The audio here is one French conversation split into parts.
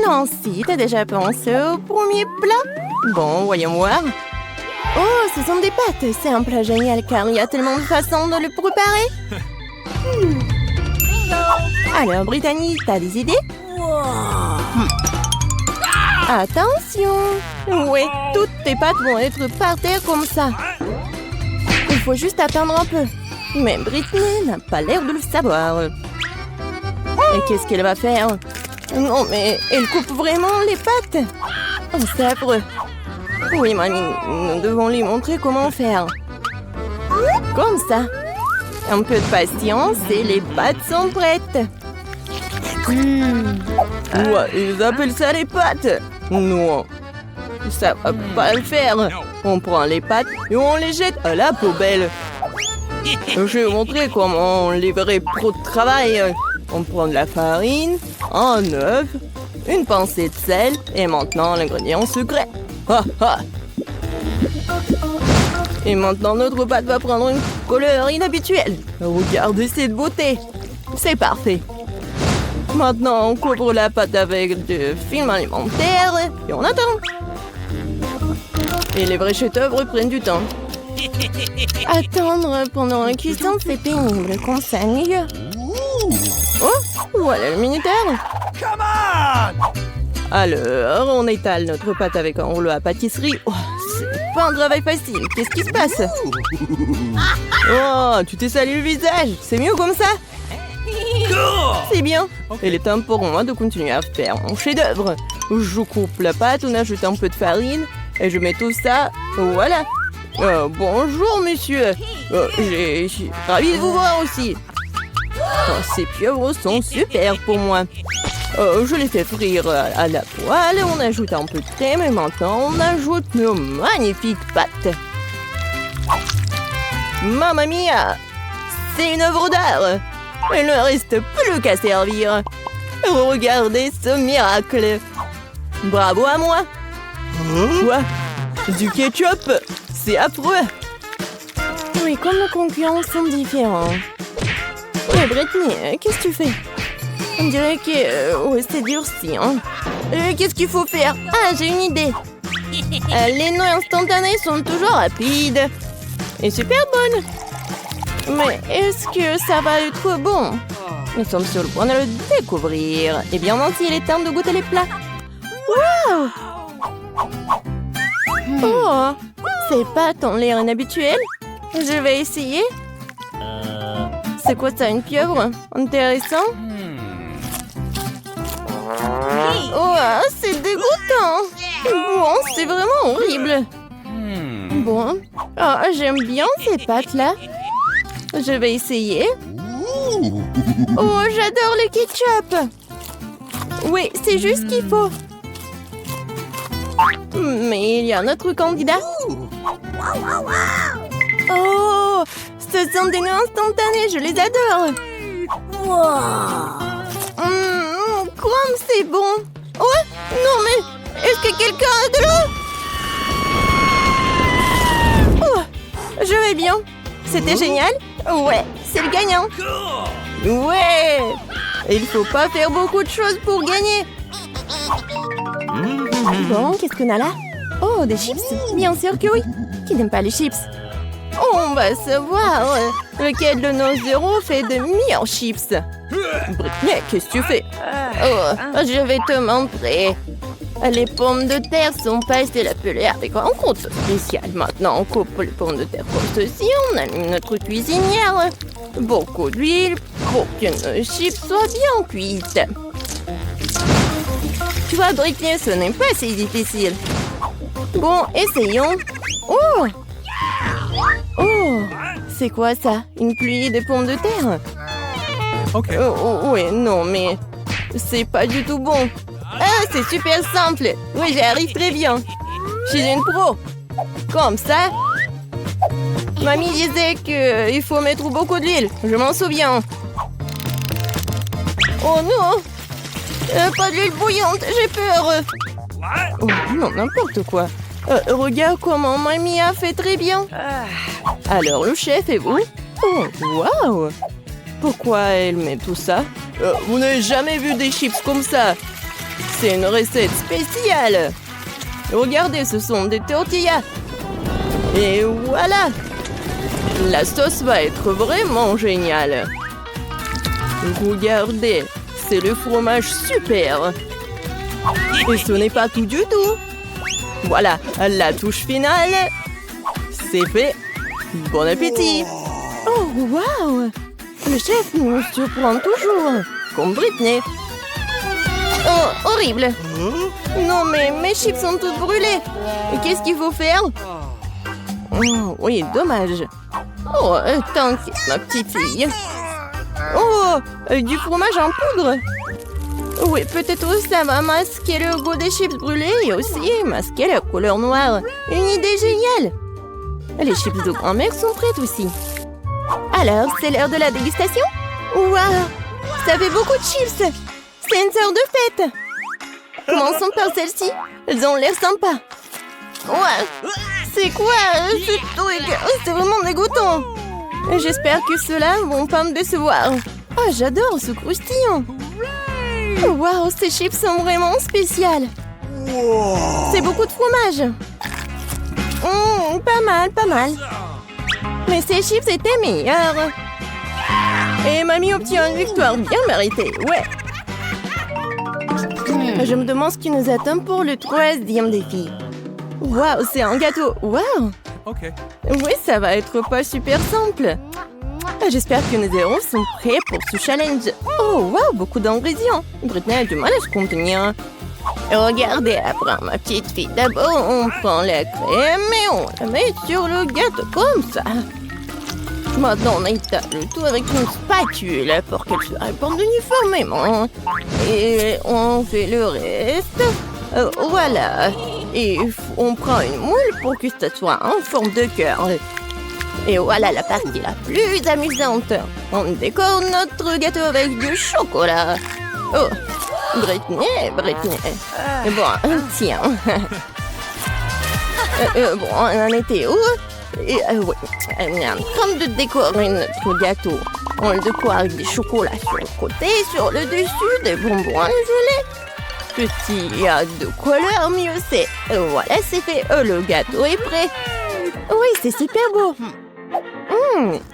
Nancy, t'as déjà pensé au premier plat? Bon, voyons voir. Oh, ce sont des pâtes. C'est un plat génial car il y a tellement de façons de le préparer. Alors, Brittany, t'as des idées? Attention! Ouais, toutes tes pâtes vont être par terre comme ça. Il faut juste attendre un peu. Mais Brittany n'a pas l'air de le savoir. Et qu'est-ce qu'elle va faire? Non, mais elle coupe vraiment les pâtes. Oh, c'est affreux. Oui, mamie, nous devons lui montrer comment faire. Comme ça. Un peu de patience et les pâtes sont prêtes. Ouais, ils appellent ça les pâtes. Non, ça va pas le faire. On prend les pâtes et on les jette à la poubelle. Je vais vous montrer comment on livrait pro de travail. On prend de la farine, un œuf, une pincée de sel et maintenant l'ingrédient secret. Ha, ha. Et maintenant notre pâte va prendre une couleur inhabituelle. Regardez cette beauté. C'est parfait. Maintenant on couvre la pâte avec du film alimentaire et on attend. Et les vrais chefs-d'œuvre prennent du temps. Attendre pendant la cuisson, c'est pénible, comme ça ennuyeux. Oh, voilà le minuteur. Alors, on étale notre pâte avec un rouleau à pâtisserie. Oh, c'est pas un travail facile. Qu'est-ce qui se passe? Oh, tu t'es sali le visage. C'est mieux comme ça? C'est bien. Il est temps pour moi de continuer à faire mon chef-d'œuvre. Je coupe la pâte, on ajoute un peu de farine et je mets tout ça. Voilà. Bonjour, monsieur. Je suis ravie de vous voir aussi. Oh, ces pieuvres sont super pour moi. Je les fais frire à la poêle. On ajoute un peu de crème et maintenant on ajoute nos magnifiques pâtes. Mamma mia! C'est une œuvre d'art. Il ne reste plus qu'à servir. Regardez ce miracle. Bravo à moi. Quoi? Du ketchup? C'est affreux. Oui, comme nos concurrents sont différents. Ouais, Brittany, qu'est-ce que tu fais? On dirait que c'est durci. Hein? Qu'est-ce qu'il faut faire? Ah, j'ai une idée. Les noix instantanées sont toujours rapides et super bonnes. Mais est-ce que ça va être bon? Nous sommes sur le point de le découvrir. Eh bien, Nancy, il est temps de goûter les plats. Wow! Oh, ces pâtes ont l'air inhabituelles. Je vais essayer. C'est quoi ça, une pieuvre? Intéressant. Oh, c'est dégoûtant. Bon, c'est vraiment horrible. Bon, j'aime bien ces pâtes-là. Je vais essayer. Oh, j'adore le ketchup. Oui, c'est juste ce qu'il faut. Mais il y a un autre candidat. Oh, ce sont des noix instantanées, je les adore. Comme c'est bon. Oh, non mais, est-ce que quelqu'un a de l'eau? Oh, je vais bien. C'était génial. Ouais, c'est le gagnant. Ouais. Il faut pas faire beaucoup de choses pour gagner. Bon, qu'est-ce qu'on a là? Oh, des chips? Bien sûr que oui. Qui n'aime pas les chips? On va savoir lequel de nos héros fait de meilleurs chips. Brittany, qu'est-ce que tu fais? Oh, je vais te montrer. Les pommes de terre sont passées la pelée avec un compte spécial. Maintenant, on coupe les pommes de terre comme ceci. On allume notre cuisinière. Beaucoup d'huile pour que nos chips soient bien cuites. Tu vois, Brittany, ce n'est pas si difficile. Bon, essayons. Oh! Oh! C'est quoi ça? Une pluie de pommes de terre? Ok. Oui, non, mais c'est pas du tout bon. Ah, c'est super simple. Oui, j'y arrive très bien. Je suis une pro. Comme ça. Mamie disait qu'il faut mettre beaucoup d'huile. Je m'en souviens. Oh non! Pas d'huile bouillante, j'ai peur. Oh, non, n'importe quoi. Regarde comment Mamie a fait très bien. Alors, le chef et vous? Oh, waouh! Pourquoi elle met tout ça? Vous n'avez jamais vu des chips comme ça? C'est une recette spéciale. Regardez, ce sont des tortillas. Et voilà. La sauce va être vraiment géniale. Regardez, c'est le fromage super. Et ce n'est pas tout du tout. Voilà, la touche finale. C'est fait. Bon appétit. Oh, waouh. Le chef nous surprend toujours. Comme Britney. Oh, horrible. Non, mais mes chips sont toutes brûlées. Qu'est-ce qu'il faut faire? Oh, oui, dommage. Oh, t'inquiète, ma petite fille. Oh, du fromage en poudre. Oui, peut-être ça va masquer le goût des chips brûlés et aussi masquer la couleur noire. Une idée géniale. Les chips de grand-mère sont prêtes aussi. Alors, c'est l'heure de la dégustation? Waouh, ça fait beaucoup de chips. C'est une sorte de fête. Commençons par celle-ci. Elles ont l'air sympas. Ouais, c'est quoi ce truc? C'est vraiment dégoûtant. J'espère que ceux-là vont pas me décevoir. Oh, j'adore ce croustillant. Waouh, ces chips sont vraiment spéciales. C'est beaucoup de fromage. Pas mal, pas mal. Mais ces chips étaient meilleurs. Et mamie obtient une victoire bien méritée, ouais. Je me demande ce qui nous attend pour le 3e défi. Waouh, c'est un gâteau. Waouh. Ok. Oui, ça va être pas super simple. J'espère que nos héros sont prêts pour ce challenge. Oh, waouh, beaucoup d'ingrédients. Britney a du mal à se contenir. Regardez, après ma petite fille. D'abord, on prend la crème et on la met sur le gâteau comme ça. Maintenant, on étale le tout avec une spatule pour qu'elle se répande uniformément. Et on fait le reste. Voilà. Et on prend une moule pour que ça soit en forme de cœur. Et voilà la partie la plus amusante. On décore notre gâteau avec du chocolat. Oh, Britney. Bon, tiens. Bon, on en était où? Oui, on est en train de décorer notre gâteau. On le décore avec des chocolats sur le côté, sur le dessus, des bonbons gelés. Plus il y a de couleurs, mieux c'est. Voilà, c'est fait. Le gâteau est prêt. Oui, c'est super beau.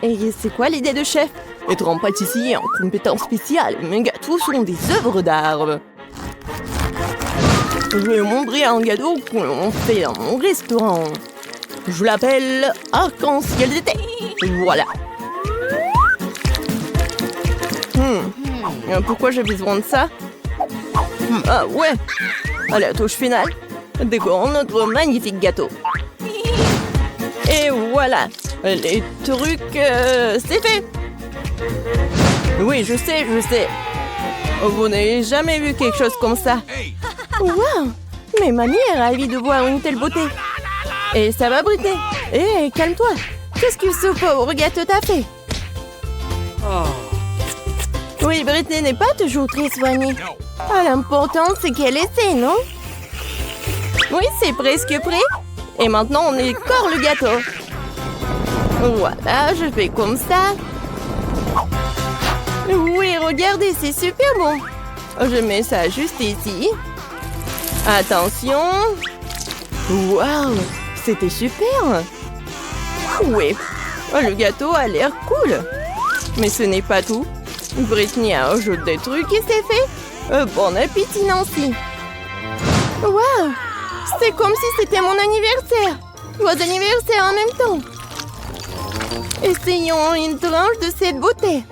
Et c'est quoi l'idée de chef? Être un pâtissier en compétence spéciale. Mes gâteaux sont des œuvres d'art. Je vais montrer un gâteau qu'on fait dans mon restaurant. Je l'appelle arc-en-ciel d'été. Voilà. Pourquoi j'ai besoin de ça? Ah ouais. À la touche finale, décorons notre magnifique gâteau. Et voilà. Les trucs, c'est fait. Oui, je sais. Vous n'avez jamais vu quelque chose comme ça. Waouh. Mais mamie est ravie de voir une telle beauté. Et ça va, Britney? Hé, calme-toi. Qu'est-ce que ce pauvre gâteau t'a fait? Oui, Britney n'est pas toujours très soignée. Ah, l'important, c'est qu'elle essaie, non? Oui, c'est presque prêt. Et maintenant, on décore le gâteau. Voilà, je fais comme ça. Oui, regardez, c'est super bon. Je mets ça juste ici. Attention. Waouh, c'était super. Oui, le gâteau a l'air cool. Mais ce n'est pas tout. Britney a ajouté des trucs et c'est fait. Bon appétit, Nancy. Waouh, c'est comme si c'était mon anniversaire. Vos anniversaires en même temps. Essayons une tranche de cette beauté.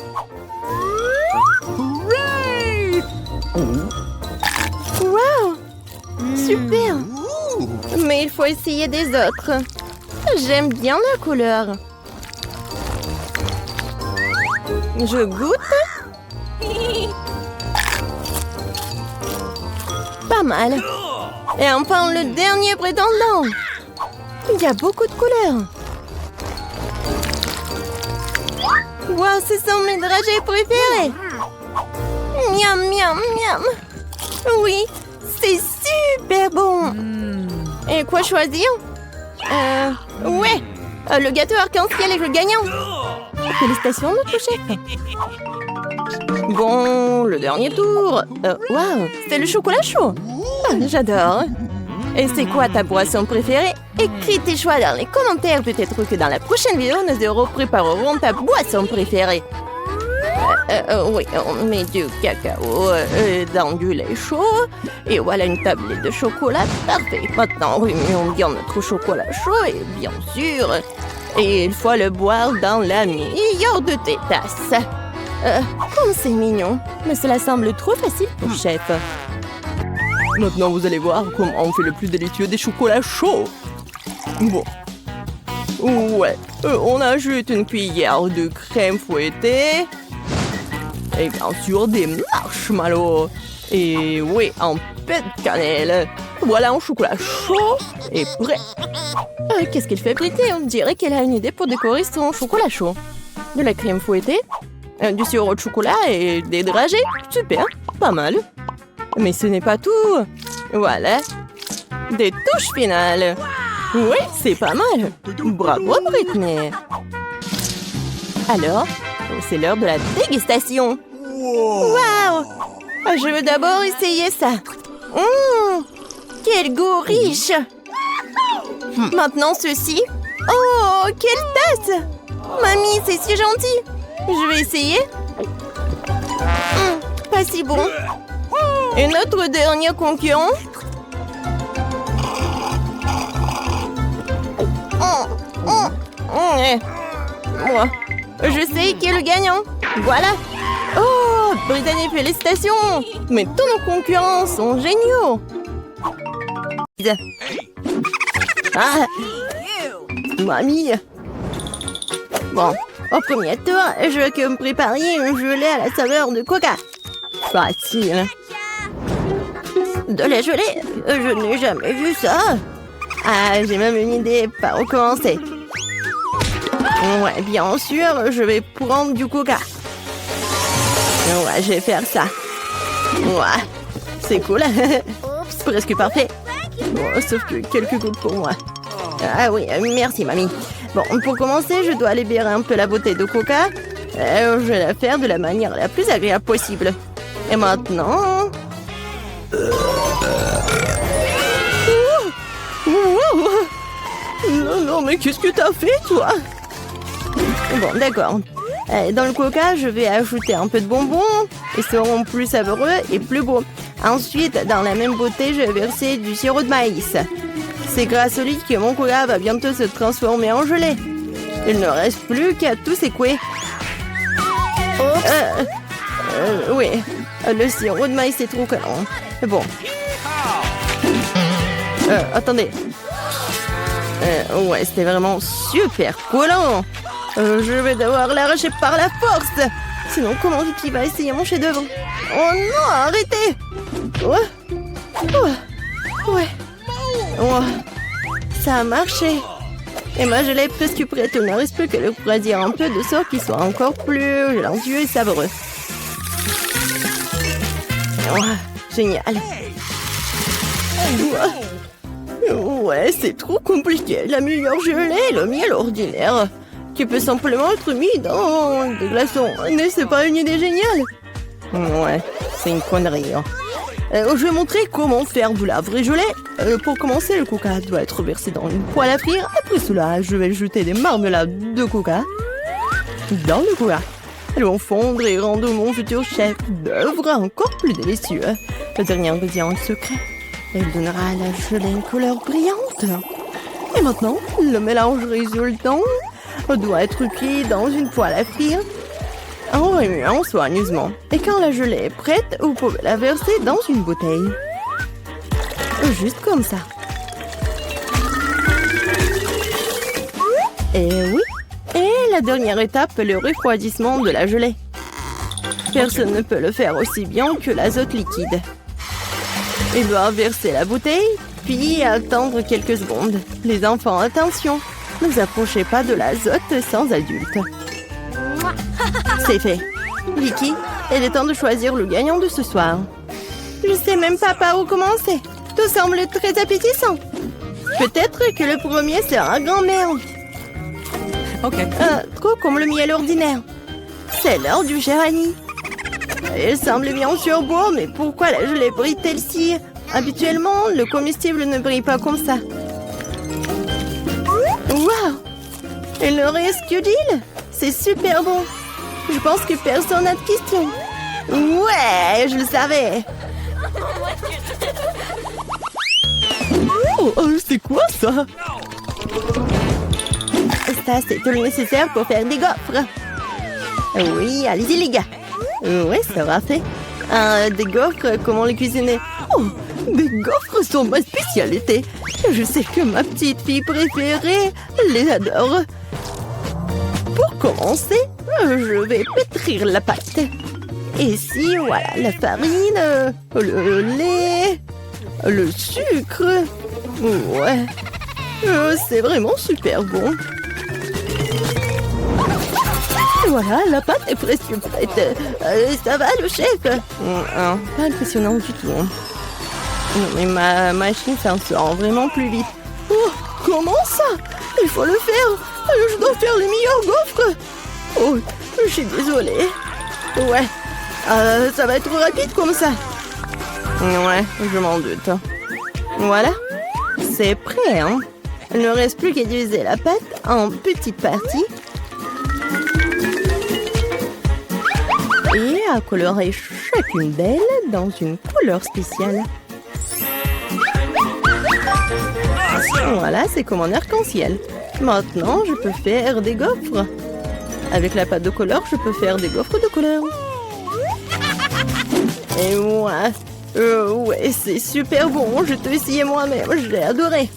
Waouh, super. Mais il faut essayer des autres. J'aime bien la couleur. Je goûte. Pas mal. Et enfin, le dernier prétendant. Il y a beaucoup de couleurs. Wow, ce sont mes dragées préférées. Miam, miam, miam. Oui, c'est super bon. Et quoi choisir? Ouais, le gâteau arc-en-ciel est le gagnant. Félicitations, notre chef. Bon, le dernier tour. Waouh, c'est le chocolat chaud. Ah, j'adore. Et c'est quoi ta boisson préférée? Écris tes choix dans les commentaires. Peut-être que dans la prochaine vidéo, nous préparerons ta boisson préférée. Oui, on met du cacao dans du lait chaud. Et voilà une tablette de chocolat. Parfait. Maintenant, remuons bien notre chocolat chaud. Et bien sûr, et il faut le boire dans la meilleure de tes tasses. Comme c'est mignon. Mais cela semble trop facile pour chef. Maintenant, vous allez voir comment on fait le plus délicieux des chocolats chauds. Bon. Ouais. On ajoute une cuillère de crème fouettée. Et bien sûr, des marshmallows. Et oui, un peu de cannelle. Voilà un chocolat chaud et prêt. Qu'est-ce qu'elle fait péter? On dirait qu'elle a une idée pour décorer son chocolat chaud. De la crème fouettée, du sirop de chocolat et des dragées. Super, pas mal. Mais ce n'est pas tout. Voilà. Des touches finales. Oui, c'est pas mal. Bravo, Britney. Alors, c'est l'heure de la dégustation. Waouh! Je veux d'abord essayer ça. Quel goût riche. Maintenant, ceci. Oh, quelle tasse! Mamie, c'est si gentil. Je vais essayer. Pas si bon. Et notre dernier concurrent. Moi, je sais qui est le gagnant. Voilà. Oh, Brittany, félicitations. Mais tous nos concurrents sont géniaux. Ah, mamie. Bon, au premier tour, je veux que vous me prépariez une gelée à la saveur de coca. Facile. De la gelée? Je n'ai jamais vu ça. Ah, j'ai même une idée par où commencer. Ouais, bien sûr, je vais prendre du coca. Ouais, je vais faire ça. Ouais, c'est cool. C'est presque parfait. Bon, sauf que quelques gouttes pour moi. Ah oui, merci, mamie. Bon, pour commencer, je dois libérer un peu la bouteille de coca. Je vais la faire de la manière la plus agréable possible. Et maintenant... Non, mais qu'est-ce que t'as fait, toi? Bon, d'accord. Dans le coca, je vais ajouter un peu de bonbons. Ils seront plus savoureux et plus beaux. Ensuite, dans la même bouteille, je vais verser du sirop de maïs. C'est grâce au lit que mon coca va bientôt se transformer en gelée. Il ne reste plus qu'à tout secouer. Oui, le sirop de maïs est trop collant. Bon. Attendez. Ouais, c'était vraiment super collant. Je vais devoir l'arracher par la force. Sinon, comment Vicky va essayer mon chef-d'œuvre? Oh non, arrêtez! Ouais. Ça a marché. Et ma gelée est presque prête. Il ne reste plus que le refroidir un peu de sorte qu'il soit encore plus gélancieux et savoureux. Génial. Ouais, c'est trop compliqué. La meilleure gelée est le miel ordinaire, qui peut simplement être mis dans des glaçons. Mais c'est pas une idée géniale? Ouais, c'est une connerie. Je vais montrer comment faire de la vraie gelée. Pour commencer, le coca doit être versé dans une poêle à frire. Après cela, je vais ajouter des marmelades de coca dans le coca. Elles vont fondre et rendre mon futur chef d'œuvre encore plus délicieux. Le dernier ingrédient secret. Il donnera à la gelée une couleur brillante. Et maintenant, le mélange résultant doit être cuit dans une poêle à frire en remuant soigneusement. Et quand la gelée est prête, vous pouvez la verser dans une bouteille. Juste comme ça. Et oui. Et la dernière étape, le refroidissement de la gelée. Personne ne peut le faire aussi bien que l'azote liquide. Il doit verser la bouteille, puis attendre quelques secondes. Les enfants, attention, ne vous approchez pas de l'azote sans adulte. C'est fait. Vicky, il est temps de choisir le gagnant de ce soir. Je sais même pas par où commencer. Tout semble très appétissant. Peut-être que le premier sera grand-mère. Ok. Trop comme le miel ordinaire. C'est l'heure du cher Annie. Elle semble bien sur bois, mais pourquoi la gelée brille-t-elle si? Habituellement, le comestible ne brille pas comme ça. Waouh! Il ne reste que d'île. C'est super bon. Je pense que personne n'a de questions. Ouais, je le savais. Oh, c'est quoi ça? Ça, c'est tout le nécessaire pour faire des gaufres. Oui, allez-y les gars. Oui, ça va fait. Des gaufres, comment les cuisiner? Oh, des gaufres sont ma spécialité. Je sais que ma petite fille préférée les adore. Pour commencer, je vais pétrir la pâte. Ici, voilà, la farine, le lait, le sucre. Ouais, c'est vraiment super bon. Voilà, la pâte est presque prête. Ça va, le chef? Pas impressionnant du tout. Non, mais ma machine s'en sort vraiment plus vite. Oh, comment ça? Il faut le faire. Je dois faire les meilleurs gaufres. Oh, je suis désolée. Ouais, ça va être rapide comme ça. Ouais, je m'en doute. Voilà, c'est prêt, hein? Il ne reste plus qu'à diviser la pâte en petites parties. Et à colorer chacune d'elles dans une couleur spéciale. Voilà, c'est comme un arc-en-ciel. Maintenant, je peux faire des gaufres. Avec la pâte de couleur, je peux faire des gaufres de couleur. Et ouais, c'est super bon. Je t'ai essayé moi-même, je l'ai adoré.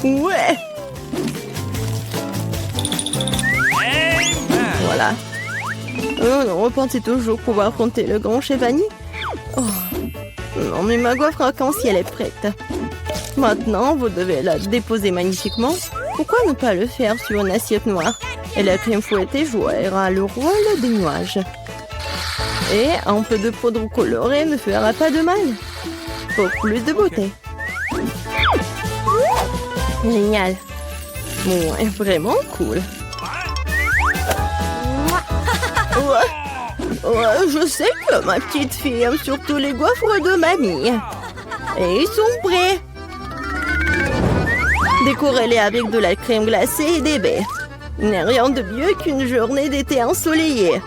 Ouais. Voilà. Oh non, on pensait toujours pouvoir affronter le grand chef Annie. Oh. Non, mais ma gaufre arc-en-ciel est prête. Maintenant, vous devez la déposer magnifiquement. Pourquoi ne pas le faire sur une assiette noire? Et la crème fouettée jouera le rôle des nuages. Et un peu de poudre colorée ne fera pas de mal. Pour plus de beauté. Génial. Ouais, vraiment cool. Ouais, je sais que ma petite fille aime surtout les gaufres de mamie. Et ils sont prêts. Décorez-les avec de la crème glacée et des baies. Il n'y a rien de mieux qu'une journée d'été ensoleillée.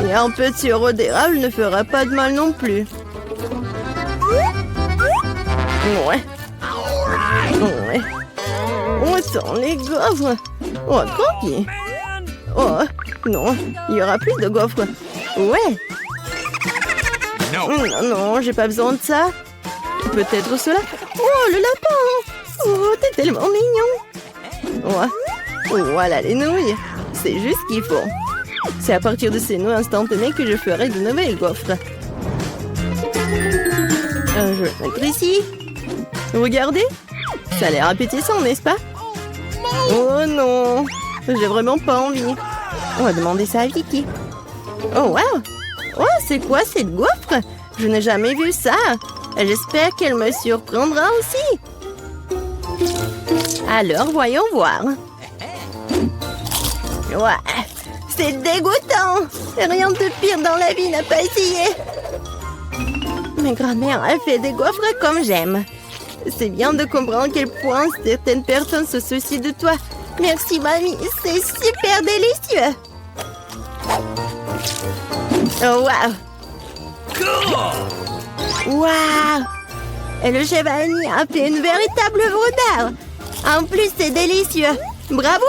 Et un peu de sirop d'érable ne fera pas de mal non plus. Ouais. Ouais. On sent les gaufres. Oh, tranquille. Oh, non, il y aura plus de gaufres. Ouais. Non, j'ai pas besoin de ça. Peut-être cela. Oh, le lapin. Oh, t'es tellement mignon. Ouais. Voilà les nouilles. C'est juste ce qu'il faut. C'est à partir de ces nouilles instantanées que je ferai de nouvelles gaufres. Je vais mettre ici. Regardez. Ça a l'air appétissant, n'est-ce pas? Oh non. J'ai vraiment pas envie. On va demander ça à Vicky. Oh, wow. Oh, c'est quoi cette gaufre? Je n'ai jamais vu ça. J'espère qu'elle me surprendra aussi. Alors, voyons voir. Ouais, c'est dégoûtant. Rien de pire dans la vie n'a pas essayé. Ma grand-mère a fait des gaufres comme j'aime. C'est bien de comprendre à quel point certaines personnes se soucient de toi. Merci, mamie. C'est super délicieux. Oh, waouh. Waouh. Et le chef Annie a fait une véritable œuvre d'art. En plus, c'est délicieux. Bravo.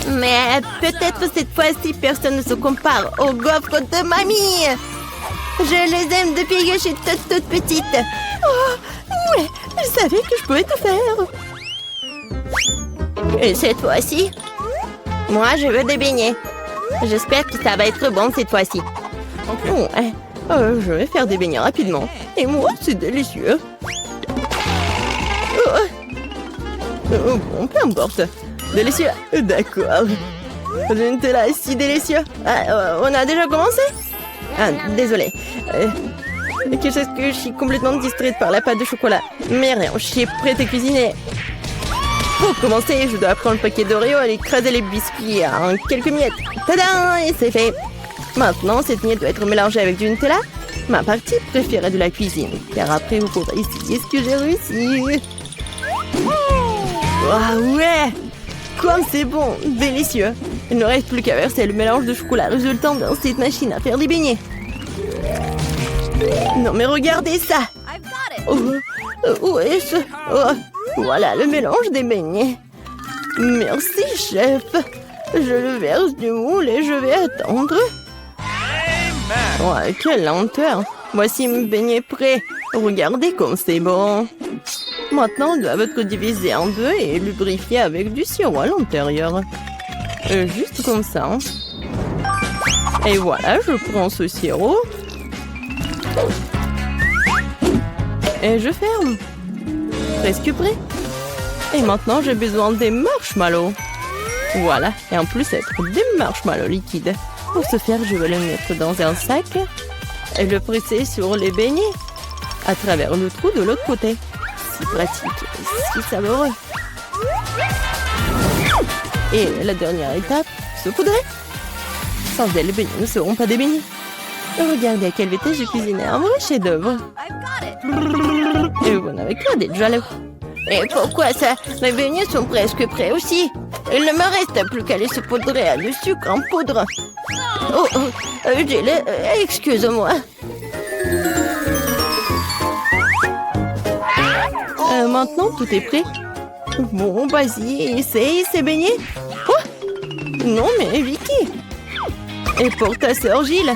Mais peut-être cette fois-ci, personne ne se compare aux gaufres de mamie. Je les aime depuis que je suis toute petite. Oh, ouais, je savais que je pouvais tout faire. Et cette fois-ci, moi, je veux des beignets. J'espère que ça va être bon cette fois-ci. Ouais, je vais faire des beignets rapidement. Et moi, c'est délicieux. Bon, peu importe. Délicieux. D'accord. Le Nutella est si délicieux. On a déjà commencé? Désolée. Quelque chose que je suis complètement distraite par la pâte de chocolat. Mais rien, je suis prête à cuisiner. Pour commencer, je dois prendre le paquet d'Oreo et écraser les biscuits en quelques miettes. Tadam! Et c'est fait. Maintenant, cette miette doit être mélangée avec du Nutella. Ma partie préférée de la cuisine. Car après, vous pourrez essayer ce que j'ai réussi. Ah ouais! Comme c'est bon! Délicieux! Il ne reste plus qu'à verser le mélange de chocolat résultant dans cette machine à faire des beignets. Non mais regardez ça! Oh, où est-ce? Oh, voilà le mélange des beignets. Merci, chef. Je le verse du moule et je vais attendre. Oh, quelle lenteur. Voici mes beignets prêts. Regardez comme c'est bon. Maintenant, ils doivent être divisés en deux et lubrifiés avec du sirop à l'intérieur. Juste comme ça. Et voilà, je prends ce sirop. Et je ferme. Presque prêt. Et maintenant, j'ai besoin des marshmallows. Voilà. Et en plus, être des marshmallows liquides. Pour ce faire, je vais le mettre dans un sac et le presser sur les beignets à travers le trou de l'autre côté. Si pratique, si savoureux. Et la dernière étape, saupoudrer. Sans elle, les beignets ne seront pas des beignets. Regardez à quelle vitesse j'ai cuisiné un vrai chef-d'œuvre. Et vous n'avez qu'à d'être jaloux. Et pourquoi ça? Mes beignets sont presque prêts aussi. Il ne me reste plus qu'à les saupoudrer à du sucre en poudre. Oh, Gilles, excuse-moi. Maintenant, tout est prêt. Bon, vas-y, essaye ces beignets. Oh, non, mais Vicky. Et pour ta sœur Gilles.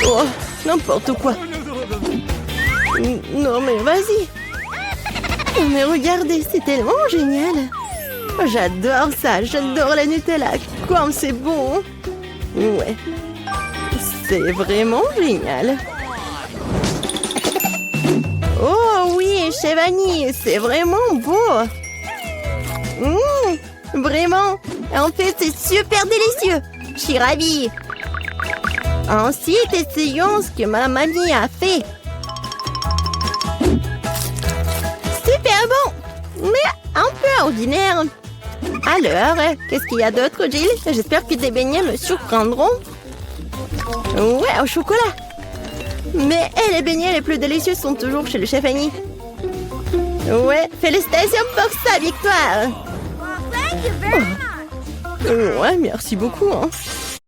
Oh, n'importe quoi. Non, mais vas-y. Mais regardez, c'est tellement génial. J'adore ça, j'adore la Nutella. Comme c'est bon. Ouais. C'est vraiment génial. Oh oui, chez Vanille, c'est vraiment beau. Vraiment. En fait, c'est super délicieux. Je suis ravie. Ensuite, essayons ce que ma mamie a fait. Super bon, mais un peu ordinaire. Alors, qu'est-ce qu'il y a d'autre, Gilles? J'espère que tes beignets me surprendront. Ouais, au chocolat. Mais les beignets les plus délicieux sont toujours chez le chef Annie. Ouais, félicitations pour sa victoire. Oh. Ouais, merci beaucoup. Hein.